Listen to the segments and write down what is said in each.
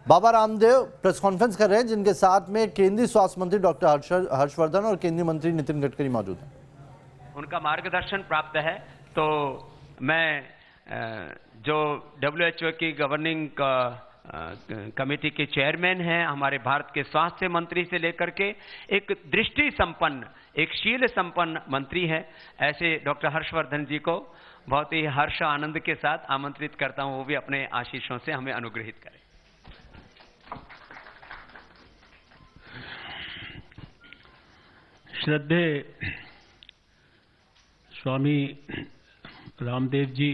Baba Ramdev press conference कर रहे हैं, जिनके साथ में केंद्रीय स्वास्थ्य मंत्री डॉक्टर हर्षवर्धन और केंद्रीय मंत्री नितिन गडकरी मौजूद हैं। उनका मार्गदर्शन प्राप्त है। तो मैं जो WHO की गवर्निंग कमेटी के चेयरमैन हैं, हमारे भारत के स्वास्थ्य मंत्री से लेकर के एक दृष्टि संपन्न, एक शील संपन्न मंत्री है, ऐसे डॉक्टर हर्षवर्धन जी को बहुत ही हर्ष आनंद के साथ आमंत्रित करता हूं, वो भी अपने आशीषों से हमें अनुग्रहित करें। श्रद्धेय स्वामी रामदेव जी,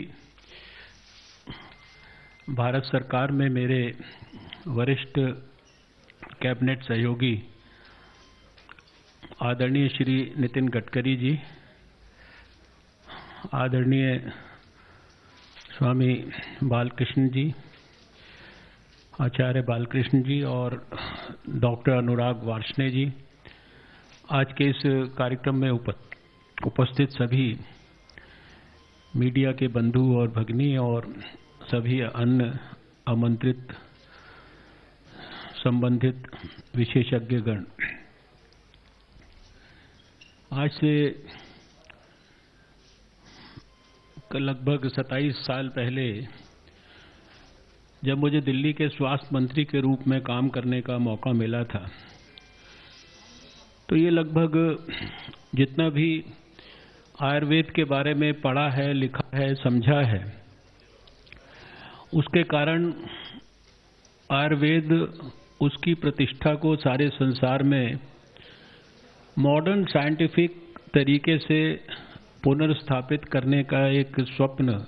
भारत सरकार में मेरे वरिष्ठ कैबिनेट सहयोगी आदरणीय श्री नितिन गडकरी जी, आदरणीय स्वामी बालकृष्ण जी, आचार्य बालकृष्ण जी और डॉक्टर अनुराग वार्ष्णेय जी, आज के इस कार्यक्रम में उपस्थित सभी मीडिया के बंधु और भगिनी और सभी अन्य आमंत्रित संबंधित विशेषज्ञगण, आज से लगभग 27 साल पहले जब मुझे दिल्ली के स्वास्थ्य मंत्री के रूप में काम करने का मौका मिला था, तो ये लगभग जितना भी आयुर्वेद के बारे में पढ़ा है, लिखा है, समझा है, उसके कारण आयुर्वेद उसकी प्रतिष्ठा को सारे संसार में मॉडर्न साइंटिफिक तरीके से पुनर्स्थापित करने का एक स्वप्न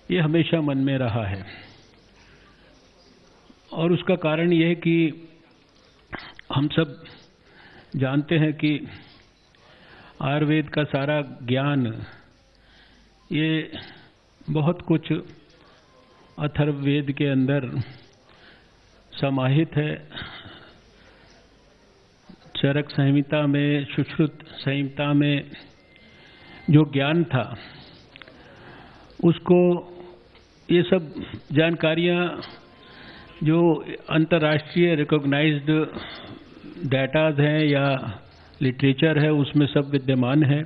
ये हमेशा मन में रहा है। और उसका कारण यह है कि हम सब जानते हैं कि आयुर्वेद का सारा ज्ञान ये बहुत कुछ अथर्ववेद के अंदर समाहित है। चरक संहिता में, सुश्रुत संहिता में जो ज्ञान था, उसको ये सब जानकारियां जो अंतर्राष्ट्रीय रिकॉग्नाइज्ड डेटाज हैं या लिटरेचर है, उसमें सब विद्यमान है।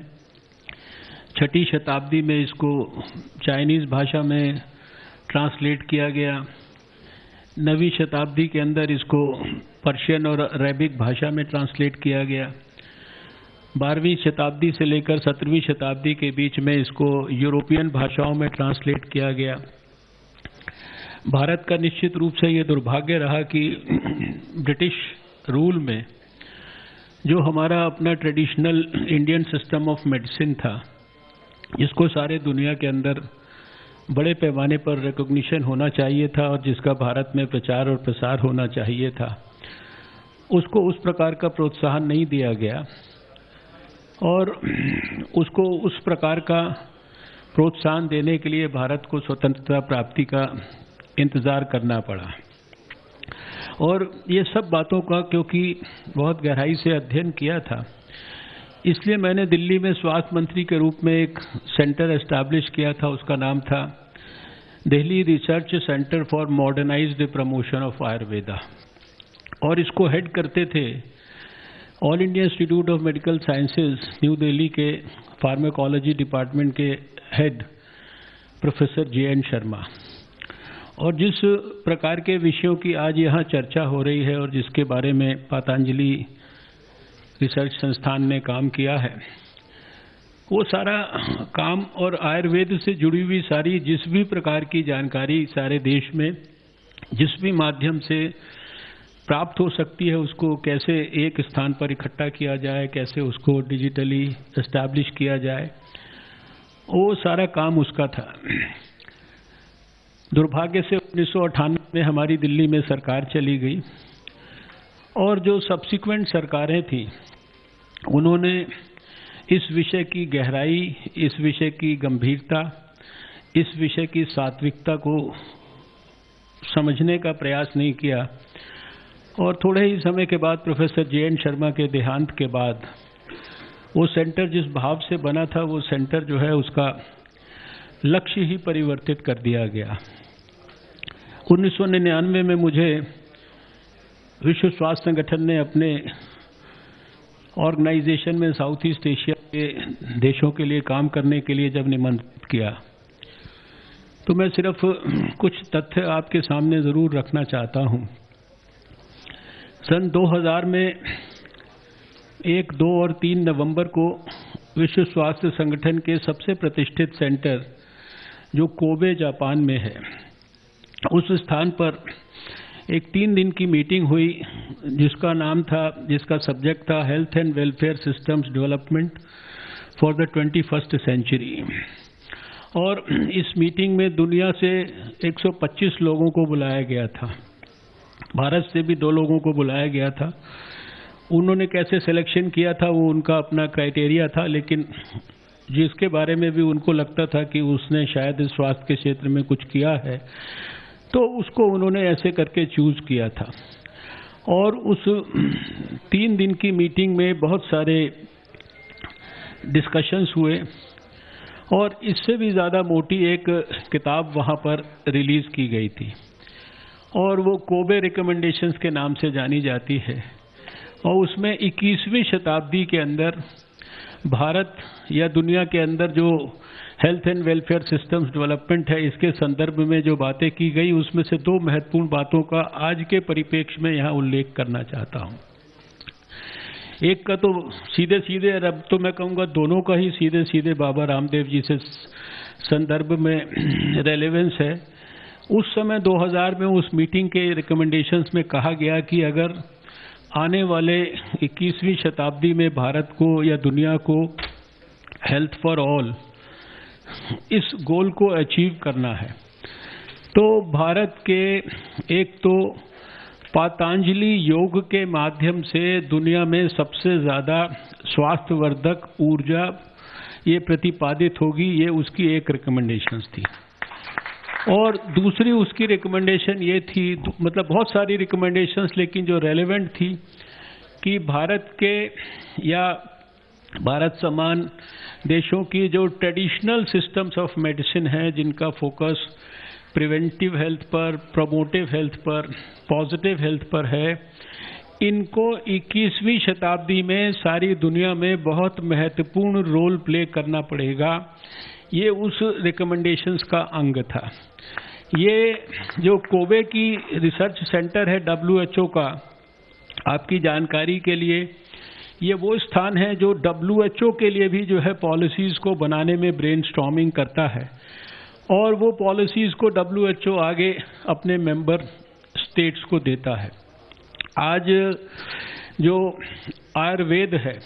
6ठी शताब्दी में इसको चाइनीज़ भाषा में ट्रांसलेट किया गया। 9वीं शताब्दी के अंदर इसको पर्शियन और अरेबिक भाषा में ट्रांसलेट किया गया। 12वीं शताब्दी से लेकर 17वीं शताब्दी के बीच में इसको यूरोपियन भाषाओं में ट्रांसलेट किया गया। भारत का निश्चित रूप से ये दुर्भाग्य रहा कि ब्रिटिश रूल में जो हमारा अपना traditional Indian system of medicine था, जिसको सारे दुनिया के अंदर बड़े पैमाने पर रिकॉग्निशन होना चाहिए था और जिसका भारत में प्रचार और प्रसार होना चाहिए था, उसको उस प्रकार का प्रोत्साहन नहीं दिया गया और उसको उस प्रकार का प्रोत्साहन देने के लिए भारत को स्वतंत्रता प्राप्ति का इंतज़ार करना पड़ा। और ये सब बातों का क्योंकि बहुत गहराई से अध्ययन किया था, इसलिए मैंने दिल्ली में स्वास्थ्य मंत्री के रूप में एक सेंटर एस्टैब्लिश किया था। उसका नाम था Delhi research centre for modernised promotion of Ayurveda, और इसको हेड करते थे all India institute of medical sciences new Delhi के फार्माकोलॉजी डिपार्टमेंट के हेड प्रोफेसर JN शर्मा। और जिस प्रकार के विषयों की आज यहाँ चर्चा हो रही है और जिसके बारे में पतंजलि रिसर्च संस्थान ने काम किया है, वो सारा काम और आयुर्वेद से जुड़ी हुई सारी जिस भी प्रकार की जानकारी सारे देश में जिस भी माध्यम से प्राप्त हो सकती है, उसको कैसे एक स्थान पर इकट्ठा किया जाए, कैसे उसको डिजिटली एस्टैब्लिश किया जाए, वो सारा काम उसका था। दुर्भाग्य से 1998 में हमारी दिल्ली में सरकार चली गई और जो सब्सिक्वेंट सरकारें थीं, उन्होंने इस विषय की गहराई, इस विषय की गंभीरता, इस विषय की सात्विकता को समझने का प्रयास नहीं किया। और थोड़े ही समय के बाद प्रोफेसर JN शर्मा के देहांत के बाद वो सेंटर जिस भाव से बना था, वो सेंटर जो है उसका लक्ष्य ही परिवर्तित कर दिया गया। 1999 में मुझे विश्व स्वास्थ्य संगठन ने अपने ऑर्गेनाइजेशन में साउथ ईस्ट एशिया के देशों के लिए काम करने के लिए जब निमंत्रित किया, तो मैं सिर्फ कुछ तथ्य आपके सामने ज़रूर रखना चाहता हूं। सन 2000 में 1, 2 और 3 नवंबर को विश्व स्वास्थ्य संगठन के सबसे प्रतिष्ठित सेंटर जो कोबे जापान में है, उस स्थान पर एक 3 दिन की मीटिंग हुई जिसका सब्जेक्ट था health and welfare systems development for the 21st century. और इस मीटिंग में दुनिया से 125 लोगों को बुलाया गया था, भारत से भी 2 लोगों को बुलाया गया था। उन्होंने कैसे सिलेक्शन किया था वो उनका अपना क्राइटेरिया था, लेकिन जिसके बारे में भी उनको लगता था कि उसने शायद स्वास्थ्य के क्षेत्र में कुछ किया है, तो उसको उन्होंने ऐसे करके चूज किया था। और उस 3 दिन की मीटिंग में बहुत सारे डिस्कशंस हुए और इससे भी ज़्यादा मोटी एक किताब वहाँ पर रिलीज़ की गई थी और वो कोबे रिकमेंडेशंस के नाम से जानी जाती है। और उसमें 21वीं शताब्दी के अंदर भारत या दुनिया के अंदर जो health and welfare systems development है, इसके संदर्भ में जो बातें की गई, उसमें से 2 महत्वपूर्ण बातों का आज के परिप्रेक्ष्य में यहाँ उल्लेख करना चाहता हूँ। एक का तो सीधे सीधे, अब तो मैं कहूँगा दोनों का ही सीधे सीधे बाबा रामदेव जी से संदर्भ में रेलेवेंस है। उस समय 2000 में उस मीटिंग के रिकमेंडेशंस में कहा गया कि अगर आने वाले 21वीं शताब्दी में भारत को या दुनिया को हेल्थ फॉर ऑल इस गोल को अचीव करना है, तो भारत के एक तो पतंजलि योग के माध्यम से दुनिया में सबसे ज़्यादा स्वास्थ्यवर्धक ऊर्जा ये प्रतिपादित होगी, ये उसकी एक रिकमेंडेशंस थी। और दूसरी उसकी रिकमेंडेशन ये थी, मतलब बहुत सारी रिकमेंडेशंस, लेकिन जो रेलेवेंट थी कि भारत के या भारत समान देशों की जो ट्रेडिशनल सिस्टम्स ऑफ मेडिसिन है, जिनका फोकस प्रिवेंटिव हेल्थ पर, प्रमोटिव हेल्थ पर, पॉजिटिव हेल्थ पर है, इनको 21वीं शताब्दी में सारी दुनिया में बहुत महत्वपूर्ण रोल प्ले करना पड़ेगा। ये उस रिकमेंडेशंस का अंग था। ये जो कोबे की रिसर्च सेंटर है WHO का, आपकी जानकारी के लिए, ये वो स्थान है जो WHO के लिए भी जो है पॉलिसीज़ को बनाने में ब्रेनस्टॉर्मिंग करता है और वो पॉलिसीज़ को WHO आगे अपने मेंबर स्टेट्स को देता है। आज जो आयुर्वेद है,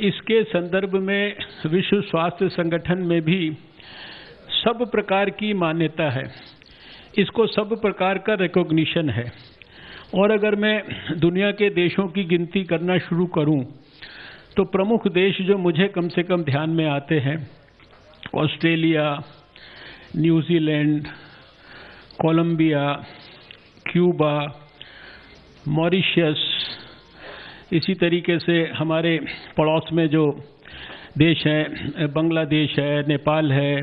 इसके संदर्भ में विश्व स्वास्थ्य संगठन में भी सब प्रकार की मान्यता है, इसको सब प्रकार का रिकॉग्निशन है। और अगर मैं दुनिया के देशों की गिनती करना शुरू करूं, तो प्रमुख देश जो मुझे कम से कम ध्यान में आते हैं, Australia, New Zealand, Colombia, Cuba, Mauritius, इसी तरीके से हमारे पड़ोस में जो देश हैं, बांग्लादेश है, नेपाल है,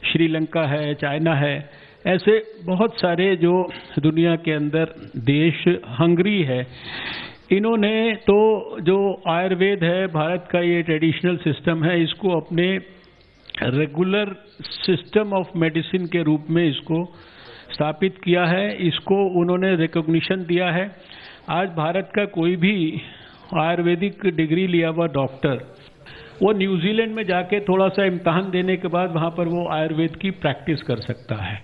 श्रीलंका है, चाइना है, ऐसे बहुत सारे जो दुनिया के अंदर देश, हंगरी है, इन्होंने तो जो आयुर्वेद है, भारत का ये ट्रेडिशनल सिस्टम है, इसको अपने रेगुलर सिस्टम ऑफ मेडिसिन के रूप में इसको स्थापित किया है, इसको उन्होंने रिकॉग्निशन दिया है। आज भारत का कोई भी आयुर्वेदिक डिग्री लिया हुआ डॉक्टर, वो न्यूजीलैंड में जाके थोड़ा सा इम्तहान देने के बाद वहाँ पर वो आयुर्वेद की प्रैक्टिस कर सकता है।